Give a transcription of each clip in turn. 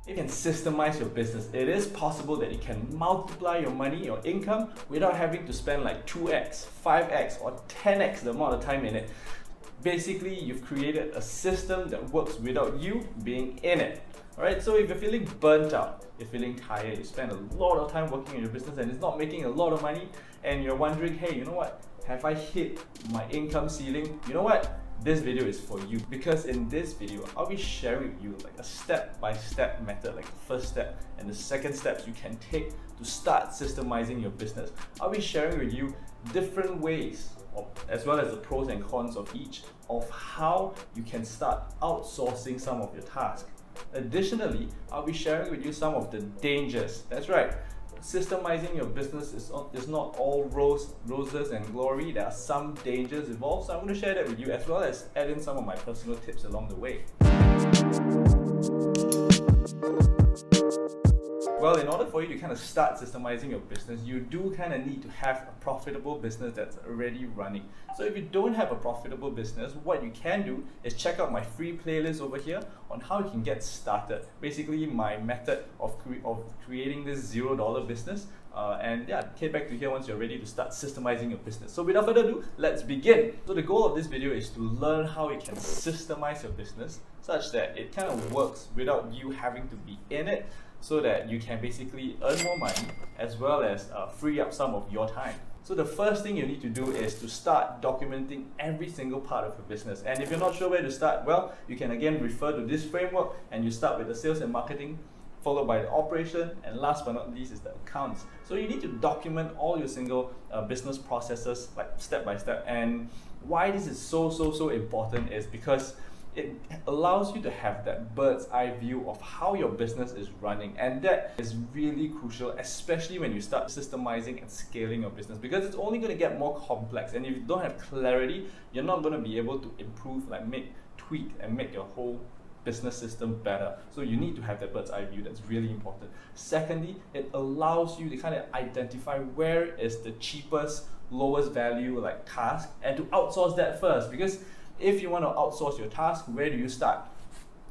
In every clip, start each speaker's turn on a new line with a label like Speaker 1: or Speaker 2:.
Speaker 1: You can systemize your business. It is possible that you can multiply your money, your income, without having to spend like 2x, 5x, or 10x the amount of time in it. Basically, you've created a system that works without you being in it. Alright, so if you're feeling burnt out, you're feeling tired, you spend a lot of time working on your business and it's not making a lot of money, and you're wondering, hey, you know what? Have I hit my income ceiling? You know what? This video is for you, because in this video I'll be sharing with you like a step-by-step method, like the first step and the second steps you can take to start systemizing your business. I'll be sharing with you different ways, as well as the pros and cons of each, of how you can start outsourcing some of your tasks. Additionally, I'll be sharing with you some of the dangers. That's right, systemizing your business is not all roses and glory. There are some dangers involved, so I'm going to share that with you, as well as add in some of my personal tips along the way. Well, in order for you to kind of start systemizing your business, you do kind of need to have a profitable business that's already running. So if you don't have a profitable business, what you can do is check out my free playlist over here on how you can get started. Basically, my method of creating this $0 business. And yeah, get back to here once you're ready to start systemizing your business. So without further ado, let's begin. So the goal of this video is to learn how you can systemize your business such that it kind of works without you having to be in it, so that you can basically earn more money as well as free up some of your time. So the first thing you need to do is to start documenting every single part of your business. And if you're not sure where to start, well, you can again refer to this framework, and you start with the sales and marketing, followed by the operation, and last but not least is the accounts. So you need to document all your single business processes, like step by step. And why this is so important is because it allows you to have that bird's eye view of how your business is running, and that is really crucial, especially when you start systemizing and scaling your business, because it's only going to get more complex, and if you don't have clarity, you're not going to be able to improve, like tweak and make your whole business system better. So you need to have that bird's eye view. That's really important. Secondly, it allows you to kind of identify where is the cheapest, lowest value like task, and to outsource that first, because if you want to outsource your task, where do you start?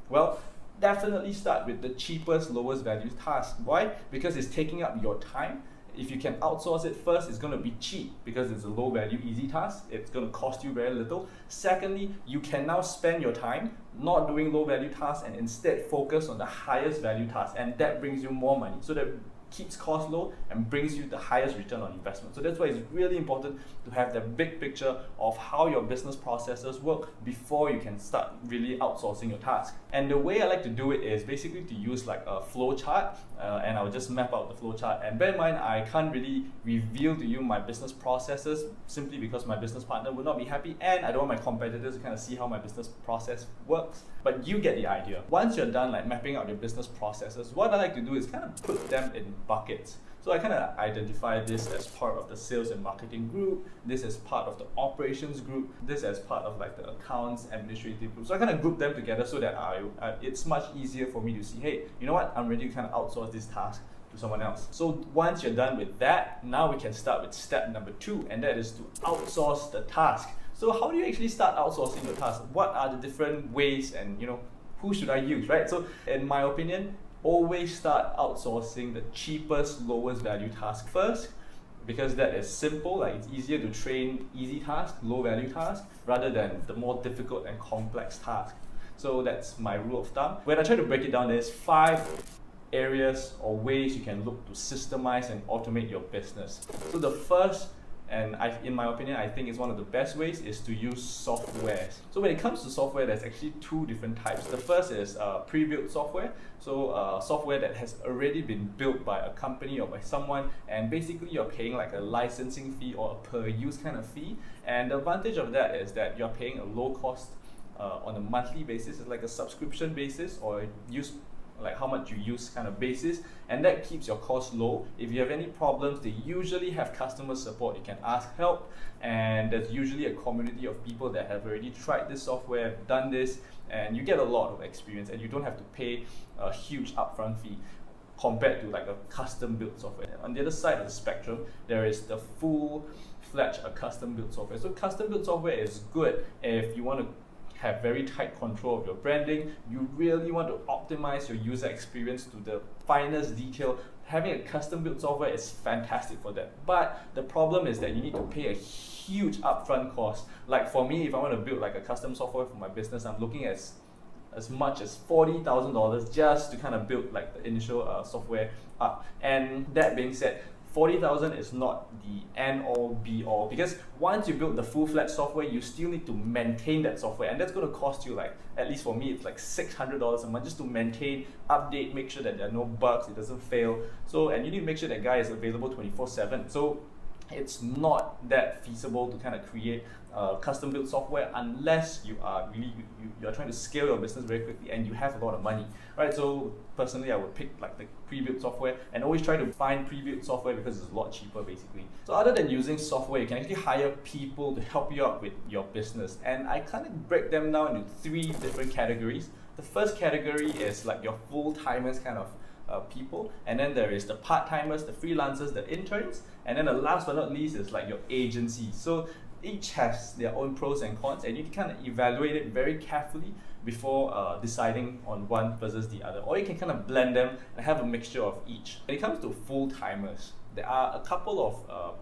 Speaker 1: Well, definitely start with the cheapest, lowest value task. Why? Because it's taking up your time. If you can outsource it first, it's going to be cheap because it's a low value, easy task. It's going to cost you very little. Secondly, you can now spend your time not doing low value tasks and instead focus on the highest value task, and that brings you more money. So that keeps costs low and brings you the highest return on investment. So that's why it's really important to have the big picture of how your business processes work before you can start really outsourcing your task. And the way I like to do it is basically to use like a flow chart, and I'll just map out the flow chart. And bear in mind, I can't really reveal to you my business processes simply because my business partner would not be happy, and I don't want my competitors to kind of see how my business process works. But you get the idea. Once you're done like mapping out your business processes, what I like to do is kind of put them in buckets. So I kind of identify this as part of the sales and marketing group, this as part of the operations group, this as part of like the accounts administrative group. So I kind of group them together so that it's much easier for me to see, hey, you know what, I'm ready to kind of outsource this task to someone else. So once you're done with that, now we can start with step number 2, and that is to outsource the task. So how do you actually start outsourcing your task? What are the different ways, and who should I use, right? So in my opinion, always start outsourcing the cheapest, lowest value task first, because that is simple. Like, it's easier to train easy tasks, low value tasks, rather than the more difficult and complex tasks. So that's my rule of thumb. When I try to break it down, there's 5 areas or ways you can look to systemize and automate your business. So the first, and in my opinion, I think it's one of the best ways, is to use software. So when it comes to software, there's actually 2 different types. The first is pre-built software. So software that has already been built by a company or by someone, and basically you're paying like a licensing fee or a per use kind of fee. And the advantage of that is that you're paying a low cost on a monthly basis. It's like a subscription basis, or use like how much you use kind of basis, and that keeps your costs low. If you have any problems, they usually have customer support. You can ask help, and there's usually a community of people that have already tried this software, done this, and you get a lot of experience, and you don't have to pay a huge upfront fee compared to like a custom built software. On the other side of the spectrum, there is the full-fledged custom built software. So custom built software is good if you want to have very tight control of your branding. You really want to optimize your user experience to the finest detail. Having a custom built software is fantastic for that. But the problem is that you need to pay a huge upfront cost. Like for me, if I want to build like a custom software for my business, I'm looking at as much as $40,000 just to kind of build like the initial software up. And that being said, 40,000 is not the end all be all, because once you build the full-fledged software, you still need to maintain that software, and that's going to cost you, like, at least for me, it's like $600 a month just to maintain, update, make sure that there are no bugs, it doesn't fail. So, and you need to make sure that guy is available 24/7. So it's not that feasible to kind of create custom built software unless you are really you're trying to scale your business very quickly and you have a lot of money, right? So personally, I would pick like the pre-built software and always try to find pre-built software because it's a lot cheaper basically. So other than using software, you can actually hire people to help you out with your business, and I kind of break them down into 3 different categories. The first category is like your full-timers kind of people, and then there is the part-timers, the freelancers, the interns, and then the last but not least is like your agency. So each has their own pros and cons, and you can kind of evaluate it very carefully before deciding on one versus the other, or you can kind of blend them and have a mixture of each. When it comes to full-timers, there are a couple of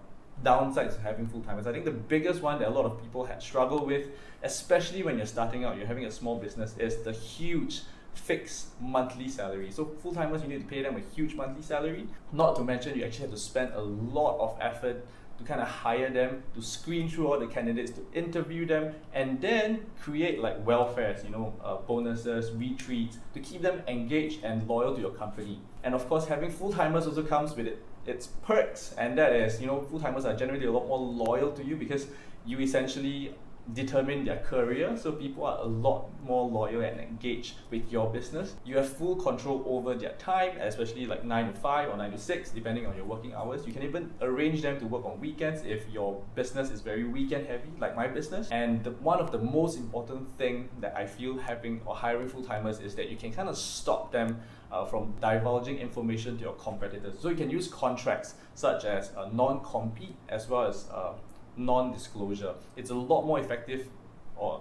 Speaker 1: downsides to having full-timers. I think the biggest one that a lot of people had struggled with, especially when you're starting out, you're having a small business, is the huge fixed monthly salary. So full-timers, you need to pay them a huge monthly salary. Not to mention, you actually have to spend a lot of effort to kind of hire them, to screen through all the candidates, to interview them, and then create like welfares, bonuses, retreats, to keep them engaged and loyal to your company. And of course, having full-timers also comes with its perks, and that is, full-timers are generally a lot more loyal to you because you essentially determine their career, so people are a lot more loyal and engaged with your business. You have full control over their time, especially like 9 to 5 or 9 to 6, depending on your working hours. You can even arrange them to work on weekends if your business is very weekend heavy, like my business. And one of the most important thing that I feel having or hiring full-timers is that you can kind of stop them from divulging information to your competitors. So you can use contracts such as non-compete as well as non-disclosure. It's a lot more effective or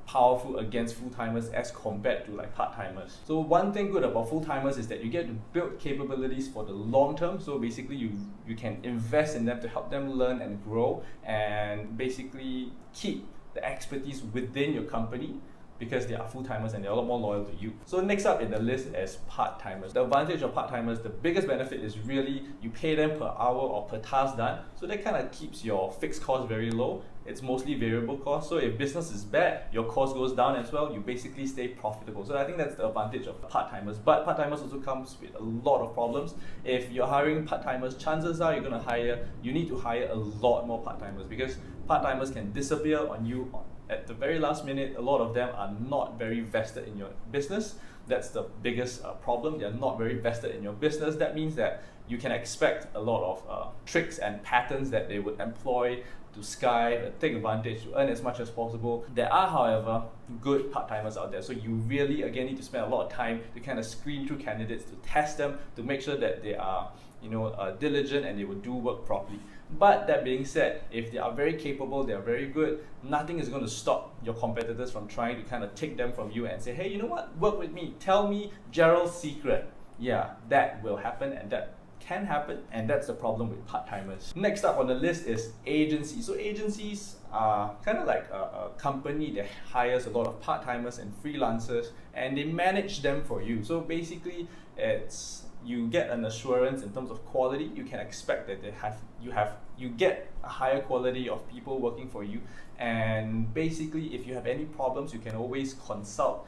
Speaker 1: powerful against full-timers as compared to like part-timers. So one thing good about full-timers is that you get to build capabilities for the long term. So basically you can invest in them to help them learn and grow, and basically keep the expertise within your company, because they are full-timers and they're a lot more loyal to you. So next up in the list is part-timers. The advantage of part-timers, the biggest benefit is really you pay them per hour or per task done. So that kind of keeps your fixed cost very low. It's mostly variable cost. So if business is bad, your cost goes down as well. You basically stay profitable. So I think that's the advantage of part-timers. But part-timers also comes with a lot of problems. If you're hiring part-timers, chances are you need to hire a lot more part-timers, because part-timers can disappear on you at the very last minute. A lot of them are not very vested in your business. That's the biggest problem. They're not very vested in your business. That means that you can expect a lot of tricks and patterns that they would employ to Skype, take advantage, to earn as much as possible. There are, however, good part-timers out there. So you really, again, need to spend a lot of time to kind of screen through candidates, to test them, to make sure that they are diligent and they will do work properly. But that being said, if they are very capable, they are very good, nothing is going to stop your competitors from trying to kind of take them from you and say, hey, you know what, work with me, tell me Gerald's secret. Yeah, that will happen, and that can happen, and that's the problem with part-timers. Next up on the list is agencies. So agencies are kind of like a company that hires a lot of part-timers and freelancers, and they manage them for you. So basically, you get an assurance in terms of quality. You can expect that you get a higher quality of people working for you, and basically if you have any problems, you can always consult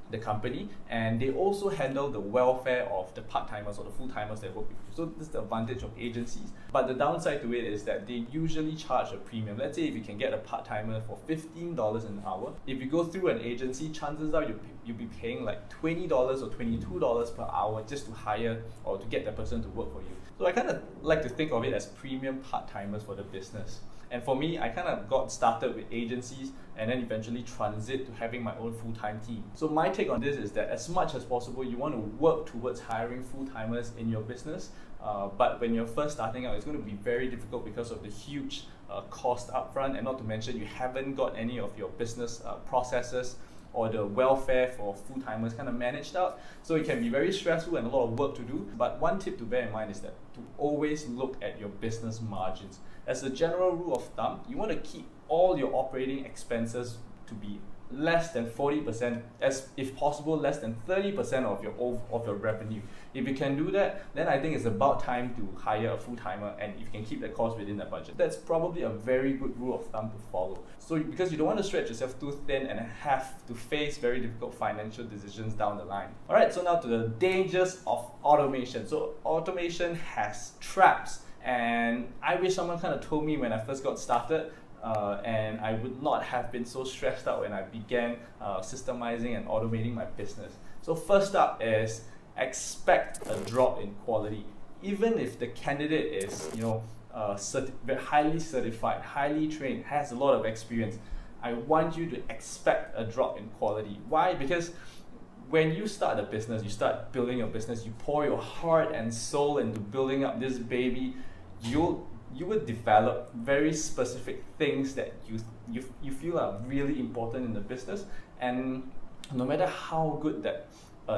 Speaker 1: the company, and they also handle the welfare of the part-timers or the full-timers that work with you. So this is the advantage of agencies. But the downside to it is that they usually charge a premium. Let's say if you can get a part-timer for $15 an hour, if you go through an agency, chances are you'll be paying like $20 or $22 per hour just to hire or to get that person to work for you. So I kind of like to think of it as premium part-timers for the business. And for me, I kind of got started with agencies and then eventually transit to having my own full-time team. So my take on this is that as much as possible, you want to work towards hiring full-timers in your business. But when you're first starting out, it's going to be very difficult because of the huge cost upfront, and not to mention you haven't got any of your business processes or the welfare for full-timers kind of managed out. So it can be very stressful and a lot of work to do. But one tip to bear in mind is that to always look at your business margins. As a general rule of thumb, you want to keep all your operating expenses to be less than 40%, as if possible less than 30% of your revenue. If you can do that, then I think it's about time to hire a full-timer, and if you can keep the cost within the budget, that's probably a very good rule of thumb to follow. So because you don't want to stretch yourself too thin and have to face very difficult financial decisions down the line. Alright, so now to the dangers of automation. So automation has traps, and I wish someone kind of told me when I first got started, and I would not have been so stressed out when I began systemizing and automating my business. So first up is expect a drop in quality. Even if the candidate is, highly certified, highly trained, has a lot of experience, I want you to expect a drop in quality. Why? Because when you start a business, you start building your business, you pour your heart and soul into building up this baby, you would develop very specific things that you feel are really important in the business, and no matter how good that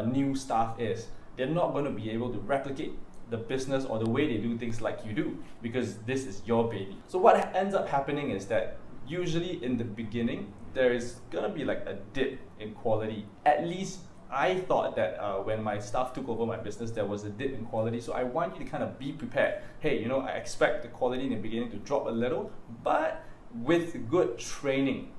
Speaker 1: new staff is, they're not going to be able to replicate the business or the way they do things like you do, because this is your baby. So what ends up happening is that usually in the beginning, there is going to be like a dip in quality. At least I thought that when my staff took over my business, there was a dip in quality. So I want you to kind of be prepared. Hey, I expect the quality in the beginning to drop a little, but with good training,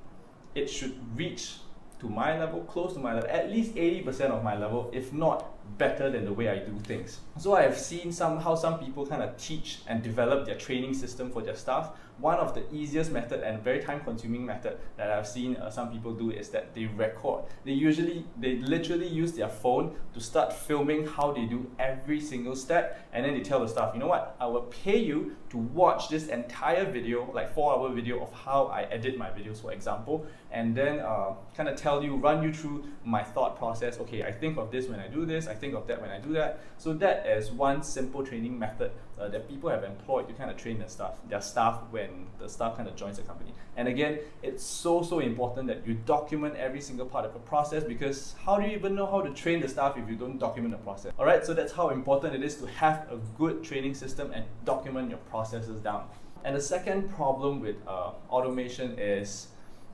Speaker 1: it should reach to my level, close to my level, at least 80% of my level, if not better than the way I do things. So I have seen how some people kind of teach and develop their training system for their staff. One of the easiest method and very time-consuming method that I've seen some people do is that they record. They literally use their phone to start filming how they do every single step, and then they tell the staff, you know what, I will pay you to watch this entire video, like 4-hour video of how I edit my videos, for example, and then kind of run you through my thought process. Okay, I think of this when I do this, I think of that when I do that. So that is one simple training method that people have employed to kind of train their staff when the staff kind of joins the company. And again, it's so important that you document every single part of the process, because how do you even know how to train the staff if you don't document the process? Alright, so that's how important it is to have a good training system and document your processes down. And the second problem with automation is,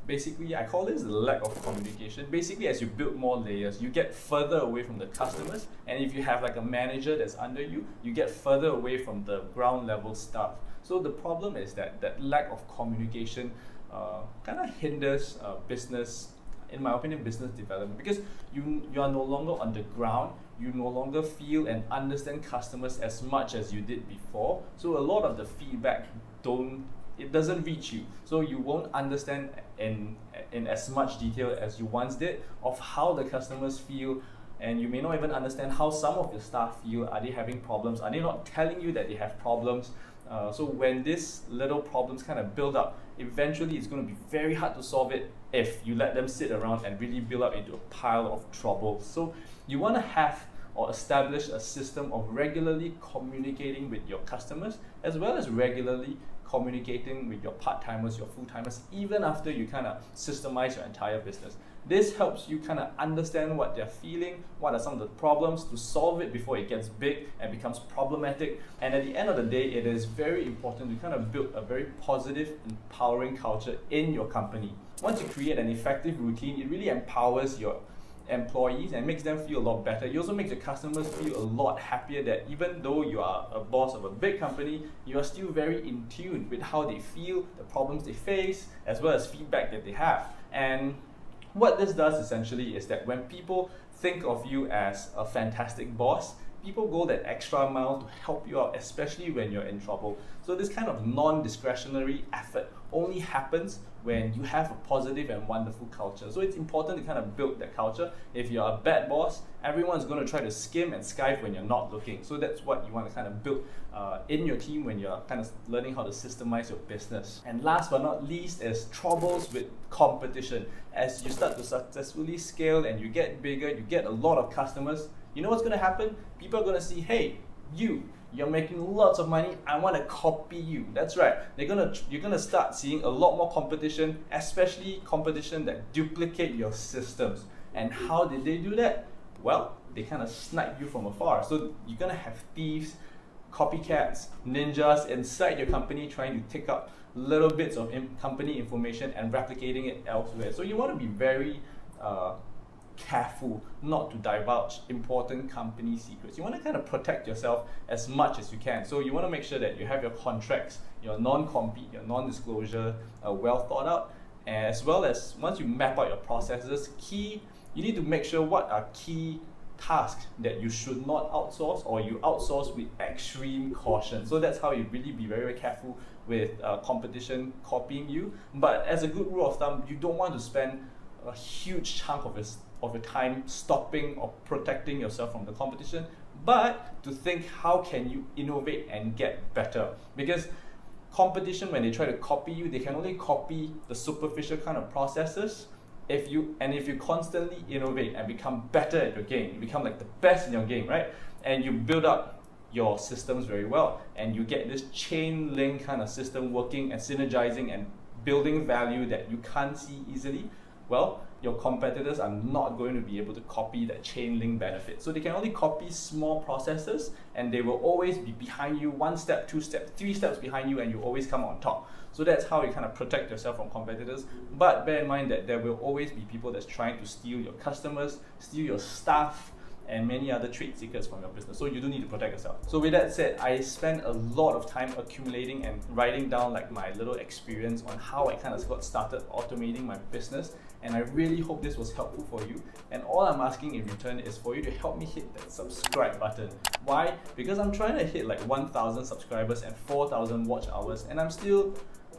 Speaker 1: basically, I call this the lack of communication. Basically, as you build more layers, you get further away from the customers, and if you have like a manager that's under you, you get further away from the ground level staff. So the problem is that lack of communication kind of hinders business, in my opinion, business development, because you are no longer on the ground, you no longer feel and understand customers as much as you did before. So a lot of the feedback it doesn't reach you, so you won't understand in as much detail as you once did of how the customers feel, and you may not even understand how some of your staff feel. Are they having problems? Are they not telling you that they have problems? So when these little problems kind of build up, eventually it's going to be very hard to solve it if you let them sit around and really build up into a pile of trouble. So you want to have or establish a system of regularly communicating with your customers, as well as regularly communicating with your part-timers, your full-timers, even after you kind of systemize your entire business. This helps you kind of understand what they're feeling, what are some of the problems, to solve it before it gets big and becomes problematic. And at the end of the day, it is very important to kind of build a very positive, empowering culture in your company. Once you create an effective routine, it really empowers your employees and makes them feel a lot better. You also make the customers feel a lot happier that even though you are a boss of a big company, you are still very in tune with how they feel, the problems they face, as well as feedback that they have. And what this does essentially is that when people think of you as a fantastic boss, people go that extra mile to help you out, especially when you're in trouble. So this kind of non-discretionary effort only happens when you have a positive and wonderful culture. So it's important to kind of build that culture. If you're a bad boss, everyone's going to try to skim and skive when you're not looking. So that's what you want to kind of build in your team when you're kind of learning how to systemize your business. And last but not least is troubles with competition. As you start to successfully scale and you get bigger, you get a lot of customers, you know what's going to happen? People are going to see, hey, you're making lots of money, I want to copy you. That's right. You're gonna start seeing a lot more competition, especially competition that duplicate your systems. And how did they do that? Well, they kind of snipe you from afar. So you're gonna have thieves, copycats, ninjas inside your company trying to take up little bits of company information and replicating it elsewhere. So you want to be very careful not to divulge important company secrets. You want to kind of protect yourself as much as you can. So you want to make sure that you have your contracts, your non-compete, your non-disclosure well thought out, as well as once you map out your processes, you need to make sure what are key tasks that you should not outsource or you outsource with extreme caution. So that's how you really be very, very careful with competition copying you. But as a good rule of thumb, you don't want to spend a huge chunk of your time stopping or protecting yourself from the competition, but to think how can you innovate and get better. Because competition, when they try to copy you, they can only copy the superficial kind of processes. If you constantly innovate and become better at your game, you become like the best in your game, right? And you build up your systems very well, and you get this chain link kind of system working and synergizing and building value that you can't see easily, well, your competitors are not going to be able to copy that chain link benefit. So they can only copy small processes, and they will always be behind you, 1 step, 2 steps, 3 steps behind you, and you always come on top. So that's how you kind of protect yourself from competitors. But bear in mind that there will always be people that's trying to steal your customers, steal your staff, and many other trade secrets from your business. So you do need to protect yourself. So with that said, I spent a lot of time accumulating and writing down like my little experience on how I kind of got started automating my business. And I really hope this was helpful for you. And all I'm asking in return is for you to help me hit that subscribe button. Why? Because I'm trying to hit like 1,000 subscribers and 4,000 watch hours, and I'm still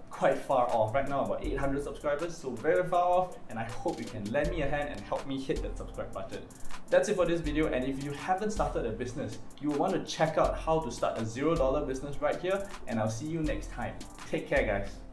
Speaker 1: quite far off. Right now, about 800 subscribers, so very far off, and I hope you can lend me a hand and help me hit that subscribe button. That's it for this video, and if you haven't started a business, you will want to check out how to start a $0 business right here, and I'll see you next time. Take care, guys.